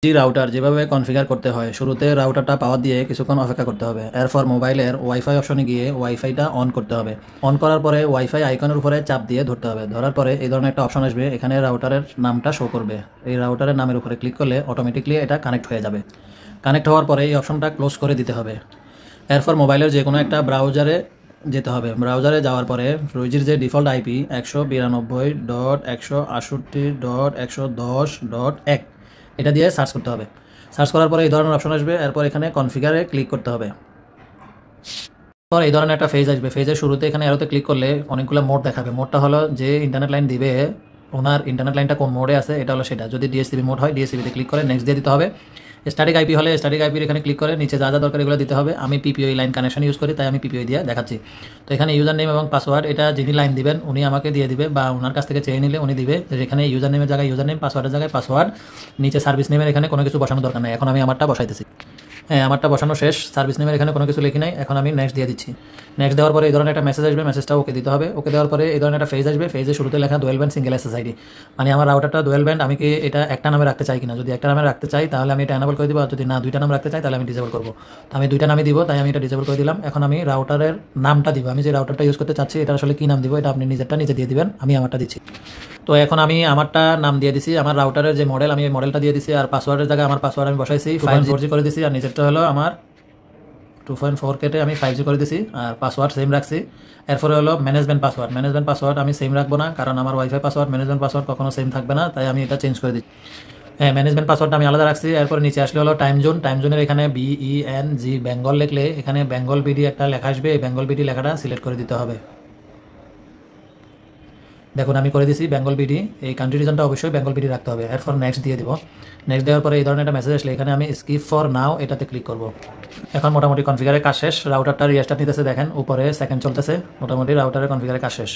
জি router যেভাবে configure করতে হয়, শুরুতে রাউটারটা পাওয়ার দিয়ে কিছুক্ষণ অপেক্ষা করতে হবে। এরপর মোবাইলের ওয়াইফাই অপশনে গিয়ে ওয়াইফাইটা অন করতে হবে। অন করার পরে ওয়াইফাই আইকনের উপরে চাপ দিয়ে ধরতে হবে। ধরার পরে এই ধরনের একটা অপশন আসবে, এখানে রাউটারের নামটা শো করবে। এই রাউটারের নামের উপরে ক্লিক করলে অটোমেটিকলি এটা কানেক্ট হয়ে যাবে। কানেক্ট হওয়ার পরে এই অপশনটা ক্লোজ করে দিতে হবে। এরপর মোবাইলের যে কোনো একটা ব্রাউজারে যেতে হবে। ব্রাউজারে যাওয়ার পরে রুইজির যে ডিফল্ট আইপি 192.168.110.1 এটা দিয়ে সার্চ করতে হবে। সার্চ করার পরে এই ধরনের অপশন আসবে। এরপর এখানে কনফিগারে ক্লিক করতে হবে। পর এই ধরনের একটা ফেজ আসবে। ফেজের শুরুতে এখানে অ্যারোতে ক্লিক করলে অনেকগুলো মোড দেখাবে। মোডটা হলো যে ইন্টারনেট লাইন দিবে, ওনার ইন্টারনেট লাইনটা কোন মোডে আছে এটা হলো সেটা। যদি ডিএসসিবি মোড হয় ডিএসসিবিতে ক্লিক করে নেক্সট দিয়ে দিতে হবে। স্ট্যাটিক আইপি হলে স্ট্যাটিক আইপির এখানে ক্লিক করে নিচে যা যা দরকার এগুলো দিতে হবে। আমি পিপিওই লাইন কানেকশন ইউজ করি, তাই আমি পিপিওই দিয়ে দেখাচ্ছি। তো এখানে ইউজার নেম এবং পাসওয়ার্ড এটা যিনি লাইন দিবেন উনি আমাকে দিয়ে দিবে, বা ওনার কাছ থেকে চেয়ে নিলে উনি দিবে। যেখানে ইউজার নেমের জায়গায় ইউজার নেম, পাসওয়ার্ডের জায়গায় পাসওয়ার্ড, নিচে সার্ভিস নেমের এখানে কোনো কিছু বসানোর দরকার নেই। এখন আমি আমারটা বসাইতেছি। হ্যাঁ, আমারটা বসানো শেষ। সার্ভিস নেমের এখানে কোনো কিছু লিখি নাই। এখন আমি নেক্সট দিয়ে দিচ্ছি। নেক্সট দেওয়ার পরে এই ধরনের একটা মেসেজ আসবে। মেসেজটা ওকে দিতে হবে। ওকে দেওয়ার পরে এই ধরনের একটা ফেজ আসবে। ফেজের শুরুতে লেখা ডুয়েল ব্যান্ড সিঙ্গেল এসএসআইডি, মানে আমার রাউটারটা ডুয়েল ব্যান্ড। আমি কি এটা একটা নামে রাখতে চাই কিনা? যদি একটা নামে রাখতে চাই তাহলে আমি এটা এনাবল করে দিব, আর যদি না দুইটা নাম রাখতে চাই তাহলে আমি ডিসেবল করবো। তো আমি দুইটা নামই দিব, তাই আমি এটা ডিসেবল করে দিলাম। এখন আমি রাউটারের নামটা দিব। আমি যে রাউটারটা ইউজ করতে চাচ্ছি এটা আসলে কী নাম দিব এটা আপনি নিজেরটা নিজে দিয়ে দিবেন। আমি আমারটা দিচ্ছি। তো এখন আমি আমারটা নাম দিয়ে দিছি। আমার রাউটারের যে মডেল আমি এই মডেলটা দিয়ে দিছি, আর পাসওয়ার্ডের জায়গায় আমার পাসওয়ার্ড আমি বসাইছি 5G করে দিছি, আর নিজেরটা হলো আমার 2.4 কেটে আমি 5G করে দিছি, আর পাসওয়ার্ড সেম রাখছি। এরপরে হলো ম্যানেজমেন্ট পাসওয়ার্ড। ম্যানেজমেন্ট পাসওয়ার্ড আমি সেম রাখবো না, কারণ আমার ওয়াইফাই পাসওয়ার্ড ম্যানেজমেন্ট পাসওয়ার্ড কখনো সেম থাকবে না, তাই আমি এটা চেঞ্জ করে দিচ্ছি। হ্যাঁ, ম্যানেজমেন্ট পাসওয়ার্ডটা আমি আলাদা রাখছি। এরপর নিচে আসলে হলো টাইম জোন। টাইম জোনের এখানে BENG বেঙ্গল লিখলে এখানে বেঙ্গল বিডি একটা লেখা আসবে। এই বেঙ্গল বিডি লেখাটা সিলেক্ট করে দিতে হবে। দেখুন আমি করে দিছি বেঙ্গল বিডি। এই কান্ট্রি রিজনটা অবশ্যই বেঙ্গল বিডি রাখতে হবে। এরপর নেক্সট দিয়ে দিব। নেক্সট দেওয়ার পরে এই ধরনের একটা মেসেজ আসলে এখানে আমি স্কিপ ফর নাও এটাতে ক্লিক করব। এখন মোটামুটি কনফিগারের কাজ শেষ। রাউটারটা রিস্টার্ট নিতেছে, দেখেন উপরে সেকেন্ড চলতেছে। মোটামুটি রাউটারের কনফিগারের কাজ শেষ।